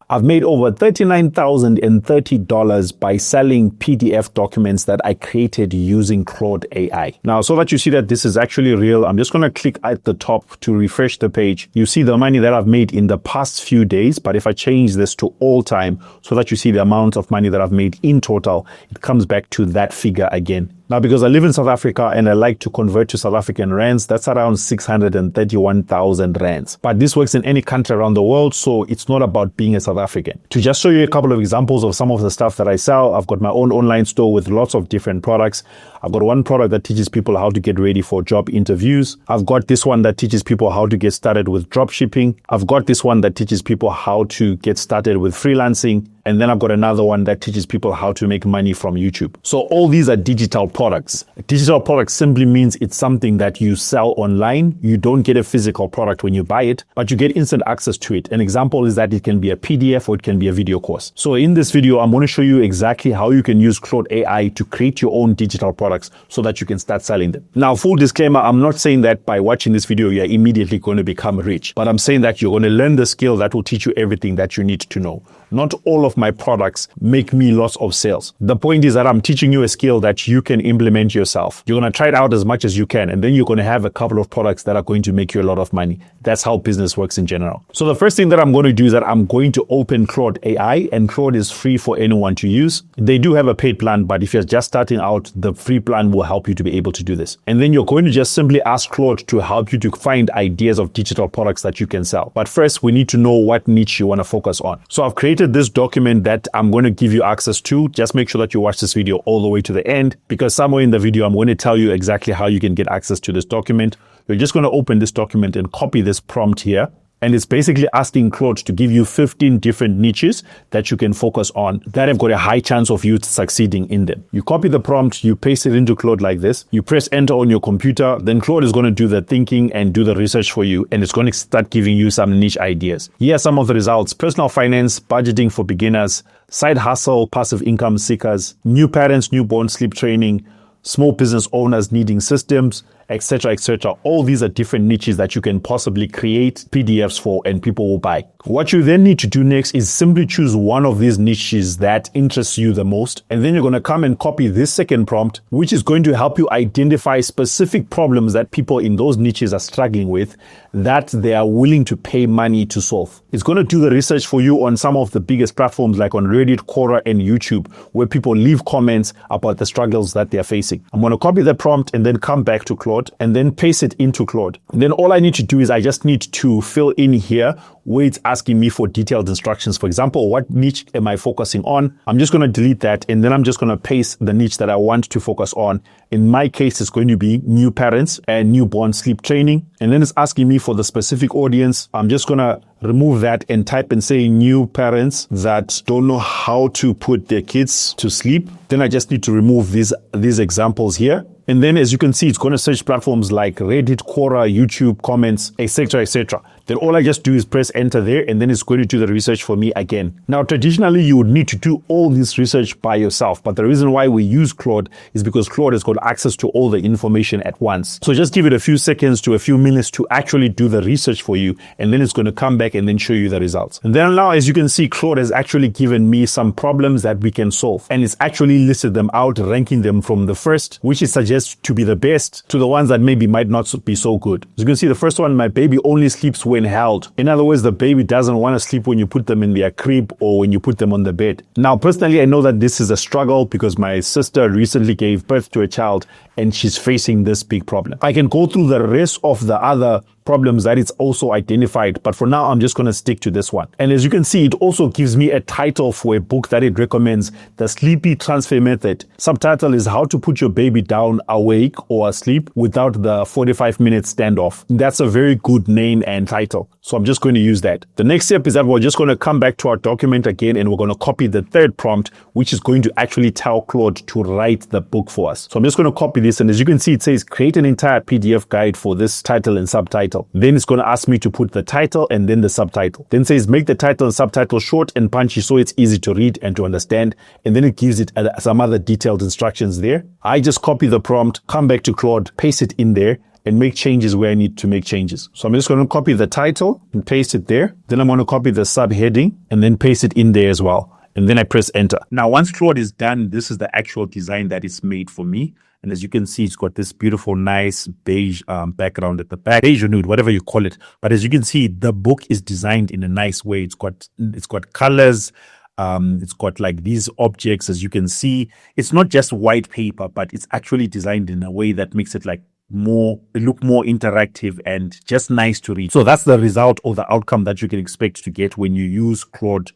I've made over $39,030 by selling PDF documents that I created using Claude AI. Now, so that you see that this is actually real, I'm just going to click at the top to refresh the page. You see the money that I've made in the past few days, but if I change this to all time so that you see the amount of money that I've made in total, it comes back to that figure again. Now, because I live in South Africa and I like to convert to South African rands, that's around 631,000 rands. But this works in any country around the world, so it's not about being a South African. To just show you a couple of examples of some of the stuff that I sell, I've got my own online store with lots of different products. I've got one product that teaches people how to get ready for job interviews. I've got this one that teaches people how to get started with drop shipping. I've got this one that teaches people how to get started with freelancing. And then I've got another one that teaches people how to make money from YouTube. So all these are digital products. A digital product simply means it's something that you sell online. You don't get a physical product when you buy it, but you get instant access to it. An example is that it can be a PDF or it can be a video course. So in this video, I'm going to show you exactly how you can use Claude AI to create your own digital products so that you can start selling them. Now, full disclaimer, I'm not saying that by watching this video, you're immediately going to become rich, but I'm saying that you're going to learn the skill that will teach you everything that you need to know. Not all of my products make me lots of sales. The point is that I'm teaching you a skill that you can implement yourself. You're going to try it out as much as you can, and then you're going to have a couple of products that are going to make you a lot of money. That's how business works in general. So the first thing that I'm going to do is that I'm going to open Claude AI, and Claude is free for anyone to use. They do have a paid plan, but if you're just starting out, the free plan will help you to be able to do this. And then you're going to just simply ask Claude to help you to find ideas of digital products that you can sell. But first, we need to know what niche you want to focus on. So I've created this document that I'm going to give you access to. Just make sure that you watch this video all the way to the end, because somewhere in the video, I'm going to tell you exactly how you can get access to this document. You're just going to open this document and copy this prompt here. And it's basically asking Claude to give you 15 different niches that you can focus on that have got a high chance of you succeeding in them. You copy the prompt, you paste it into Claude like this, you press enter on your computer, then Claude is going to do the thinking and do the research for you, and it's going to start giving you some niche ideas. Here are some of the results: personal finance, budgeting for beginners, side hustle, passive income seekers, new parents, newborn sleep training, small business owners needing systems, etc., etc. All these are different niches that you can possibly create PDFs for and people will buy. What you then need to do next is simply choose one of these niches that interests you the most, and then you're going to come and copy this second prompt, which is going to help you identify specific problems that people in those niches are struggling with that they are willing to pay money to solve. It's going to do the research for you on some of the biggest platforms like on Reddit, Quora, and YouTube, where people leave comments about the struggles that they are facing. I'm going to copy the prompt and then come back to Claude and then paste it into Claude. And then all I need to do is I just need to fill in here where it's asking me for detailed instructions. For example, what niche am I focusing on? I'm just going to delete that, and then I'm just going to paste the niche that I want to focus on. In my case, it's going to be new parents and newborn sleep training. And then it's asking me for the specific audience. I'm just going to remove that and type and say new parents that don't know how to put their kids to sleep. Then I just need to remove these examples here. And then as you can see, it's going to search platforms like Reddit, Quora, YouTube, comments, etc., etc. Then all I just do is press enter there, and then it's going to do the research for me again. Now, traditionally, you would need to do all this research by yourself. But the reason why we use Claude is because Claude has got access to all the information at once. So just give it a few seconds to a few minutes to actually do the research for you. And then it's going to come back and then show you the results. And then now, as you can see, Claude has actually given me some problems that we can solve. And it's actually listed them out, ranking them from the first, which it suggests to be the best, to the ones that maybe might not be so good. As you can see, the first one, my baby only sleeps when held. In other words, the baby doesn't want to sleep when you put them in their crib or when you put them on the bed. Now, personally, I know that this is a struggle because my sister recently gave birth to a child and she's facing this big problem. I can go through the rest of the other problems that it's also identified, but for now I'm just going to stick to this one. And as you can see, it also gives me a title for a book that it recommends, The Sleepy Transfer Method. Subtitle is How to Put Your Baby Down Awake or Asleep Without the 45-Minute Standoff. That's a very good name and title, so I'm just going to use that. The next step is that we're just going to come back to our document again, and we're going to copy the third prompt, which is going to actually tell Claude to write the book for us. So I'm just going to copy this, and as you can see, it says create an entire PDF guide for this title and subtitle. Then it's going to ask me to put the title and then the subtitle. Then it says make the title and subtitle short and punchy so it's easy to read and to understand. And then it gives it some other detailed instructions there. I just copy the prompt, come back to Claude, paste it in there, and make changes where I need to make changes. So I'm just going to copy the title and paste it there. Then I'm going to copy the subheading and then paste it in there as well. And then I press enter. Now, once Claude is done, this is the actual design that is made for me. And as you can see, it's got this beautiful, nice beige background at the back, beige or nude, whatever you call it. But as you can see, the book is designed in a nice way. It's got colors. It's got like these objects, as you can see. It's not just white paper, but it's actually designed in a way that makes it like look more interactive and just nice to read. So that's the result or the outcome that you can expect to get when you use Claude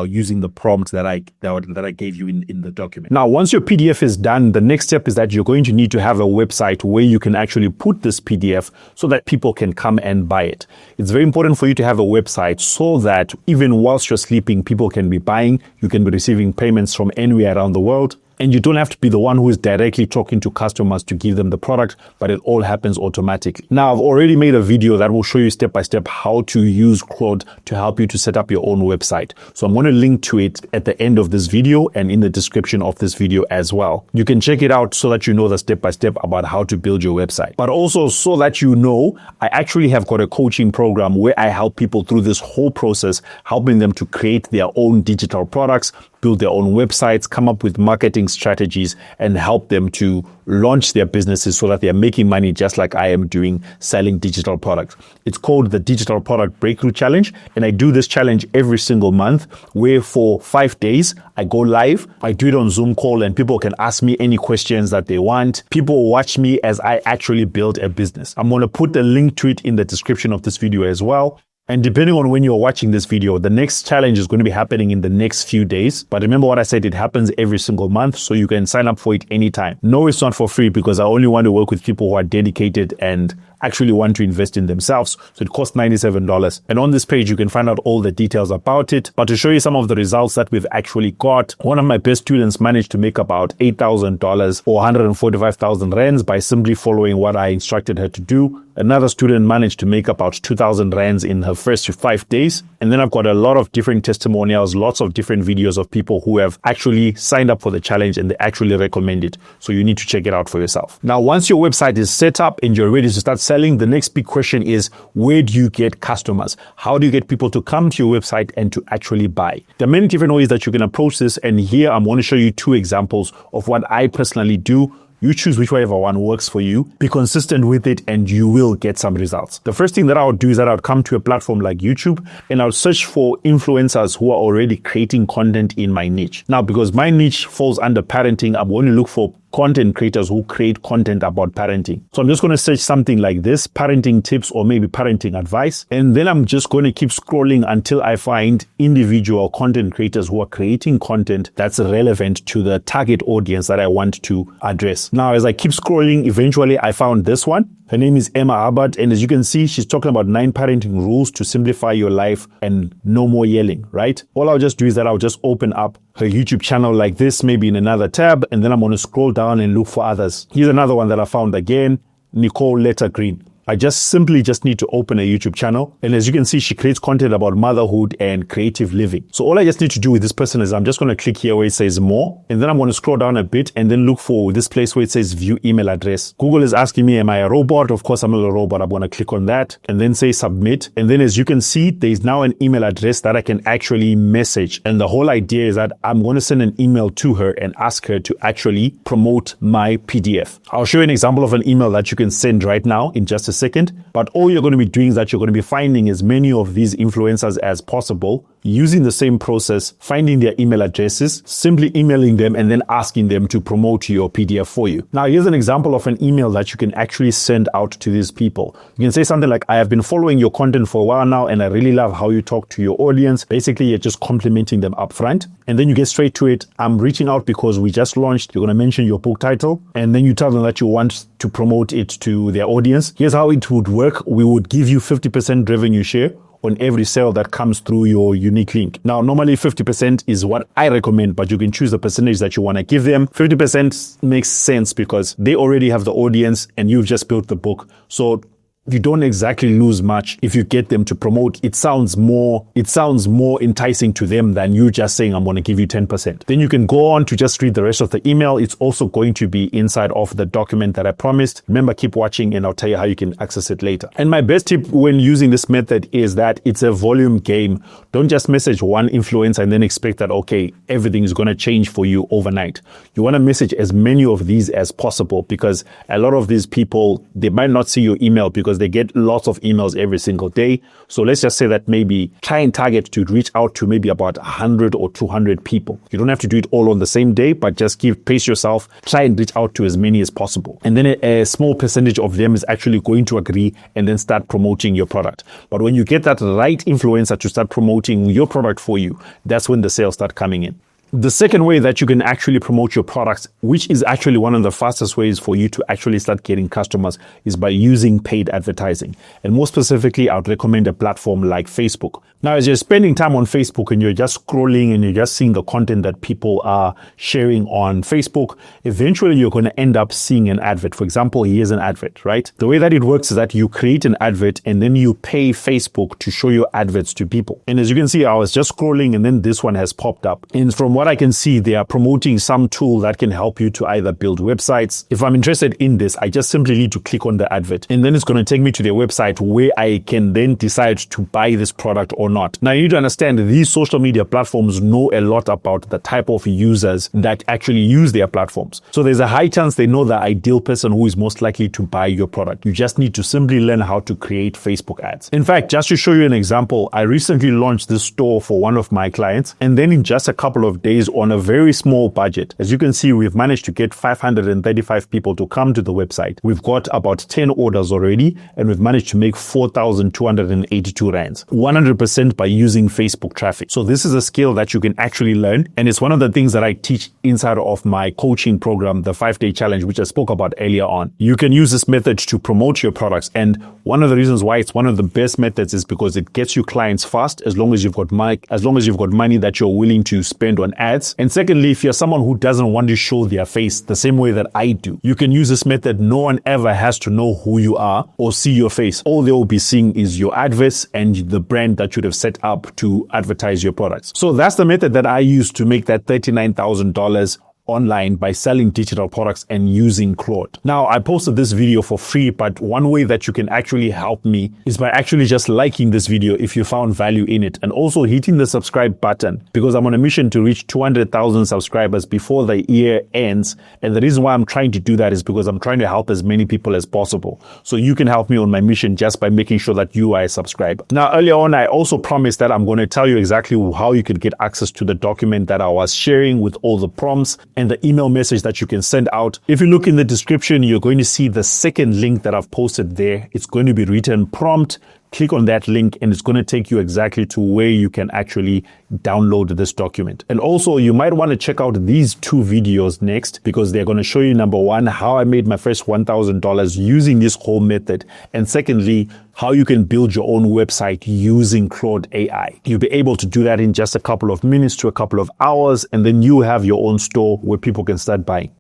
using the prompt that I gave you in the document. Now, once your PDF is done, the next step is that you're going to need to have a website where you can actually put this PDF so that people can come and buy it. It's very important for you to have a website so that even whilst you're sleeping, people can be buying, you can be receiving payments from anywhere around the world. And you don't have to be the one who is directly talking to customers to give them the product, but it all happens automatically. Now, I've already made a video that will show you step by step how to use Claude to help you to set up your own website. So I'm going to link to it at the end of this video and in the description of this video as well. You can check it out so that you know the step by step about how to build your website. But also so that you know, I actually have got a coaching program where I help people through this whole process, helping them to create their own digital products, build their own websites, come up with marketing strategies, and help them to launch their businesses so that they're making money just like I am doing, selling digital products. It's called the Digital Product Breakthrough Challenge. And I do this challenge every single month where for 5 days, I go live. I do it on Zoom call and people can ask me any questions that they want. People watch me as I actually build a business. I'm going to put a link to it in the description of this video as well. And depending on when you're watching this video, the next challenge is going to be happening in the next few days. But remember what I said, it happens every single month, so you can sign up for it anytime. No, it's not for free because I only want to work with people who are dedicated and actually want to invest in themselves. So it costs $97. And on this page, you can find out all the details about it. But to show you some of the results that we've actually got, one of my best students managed to make about $8,000 or 145,000 rands by simply following what I instructed her to do. Another student managed to make about 2,000 rands in her first 5 days. And then I've got a lot of different testimonials, lots of different videos of people who have actually signed up for the challenge and they actually recommend it. So you need to check it out for yourself. Now, once your website is set up and you're ready to start selling, the next big question is, where do you get customers? How do you get people to come to your website and to actually buy? There are many different ways that you can approach this. And here I'm going to show you 2 examples of what I personally do. You choose whichever one works for you. Be consistent with it and you will get some results. The first thing that I would do is that I would come to a platform like YouTube and I would search for influencers who are already creating content in my niche. Now, because my niche falls under parenting, I'm going to look for content creators who create content about parenting. So I'm just going to search something like this, parenting tips or maybe parenting advice. And then I'm just going to keep scrolling until I find individual content creators who are creating content that's relevant to the target audience that I want to address. Now, as I keep scrolling, eventually I found this one. Her name is Emma Abbott, and as you can see, she's talking about 9 parenting rules to simplify your life and no more yelling, right? All I'll just do is that I'll just open up her YouTube channel like this, maybe in another tab, and then I'm going to scroll down and look for others. Here's another one that I found again, Nicole Letter Green. I just need to open a YouTube channel. And as you can see, she creates content about motherhood and creative living. So all I just need to do with this person is I'm just going to click here where it says more. And then I'm going to scroll down a bit and then look for this place where it says view email address. Google is asking me, am I a robot? Of course, I'm not a robot. I'm going to click on that and then say submit. And then as you can see, there's now an email address that I can actually message. And the whole idea is that I'm going to send an email to her and ask her to actually promote my PDF. I'll show you an example of an email that you can send right now in just a second. But all you're going to be doing is that you're going to be finding as many of these influencers as possible, using the same process, finding their email addresses, simply emailing them and then asking them to promote your PDF for you. Now, here's an example of an email that you can actually send out to these people. You can say something like, I have been following your content for a while now, and I really love how you talk to your audience. Basically, you're just complimenting them up front. And then you get straight to it. I'm reaching out because we just launched. You're going to mention your book title. And then you tell them that you want to promote it to their audience. Here's how it would work. We would give you 50% revenue share on every sale that comes through your unique link. Now, normally 50% is what I recommend, but you can choose the percentage that you want to give them. 50% makes sense because they already have the audience and you've just built the book. So you don't exactly lose much if you get them to promote. It sounds more enticing to them than you just saying, I'm going to give you 10%. Then you can go on to just read the rest of the email. It's also going to be inside of the document that I promised. Remember, keep watching and I'll tell you how you can access it later. And my best tip when using this method is that it's a volume game. Don't just message one influencer and then expect that, okay, everything is going to change for you overnight. You want to message as many of these as possible, because a lot of these people, they might not see your email because they get lots of emails every single day. So let's just say that maybe try and target to reach out to maybe about 100 or 200 people. You don't have to do it all on the same day, but just pace yourself, try and reach out to as many as possible. And then a small percentage of them is actually going to agree and then start promoting your product. But when you get that right influencer to start promoting your product for you, that's when the sales start coming in. The second way that you can actually promote your products, which is actually one of the fastest ways for you to actually start getting customers, is by using paid advertising. And more specifically, I would recommend a platform like Facebook. Now, as you're spending time on Facebook and you're just scrolling and you're just seeing the content that people are sharing on Facebook, eventually you're going to end up seeing an advert. For example, here's an advert, right? The way that it works is that you create an advert and then you pay Facebook to show your adverts to people. And as you can see, I was just scrolling and then this one has popped up. And from what I can see, they are promoting some tool that can help you to either build websites. If I'm interested in this, I just simply need to click on the advert and then it's going to take me to their website where I can then decide to buy this product or not. Now, you need to understand these social media platforms know a lot about the type of users that actually use their platforms. So there's a high chance they know the ideal person who is most likely to buy your product. You just need to simply learn how to create Facebook ads. In fact, just to show you an example, I recently launched this store for one of my clients, and then in just a couple of days on a very small budget, as you can see, we've managed to get 535 people to come to the website. We've got about 10 orders already, and we've managed to make 4,282 rands, 100% by using Facebook traffic. So this is a skill that you can actually learn, and it's one of the things that I teach inside of my coaching program, the 5-day challenge, which I spoke about earlier on. You can use this method to promote your products, and one of the reasons why it's one of the best methods is because it gets you clients fast, as long as you've got money that you're willing to spend on ads. And secondly, if you're someone who doesn't want to show their face the same way that I do, you can use this method. No one ever has to know who you are or see your face. All they will be seeing is your adverts and the brand that you'd have set up to advertise your products. So that's the method that I use to make that $39,000 online by selling digital products and using Claude. Now, I posted this video for free, but one way that you can actually help me is by actually just liking this video if you found value in it, and also hitting the subscribe button, because I'm on a mission to reach 200,000 subscribers before the year ends. And the reason why I'm trying to do that is because I'm trying to help as many people as possible. So you can help me on my mission just by making sure that you are a subscriber. Now, earlier on, I also promised that I'm going to tell you exactly how you could get access to the document that I was sharing with all the prompts and the email message that you can send out. If you look in the description, you're going to see the second link that I've posted there. It's going to be written prompt. Click on that link and it's going to take you exactly to where you can actually download this document. And also, you might want to check out these two videos next, because they're going to show you, number one, how I made my first $1,000 using this whole method. And secondly, how you can build your own website using Claude AI. You'll be able to do that in just a couple of minutes to a couple of hours, and then you have your own store where people can start buying.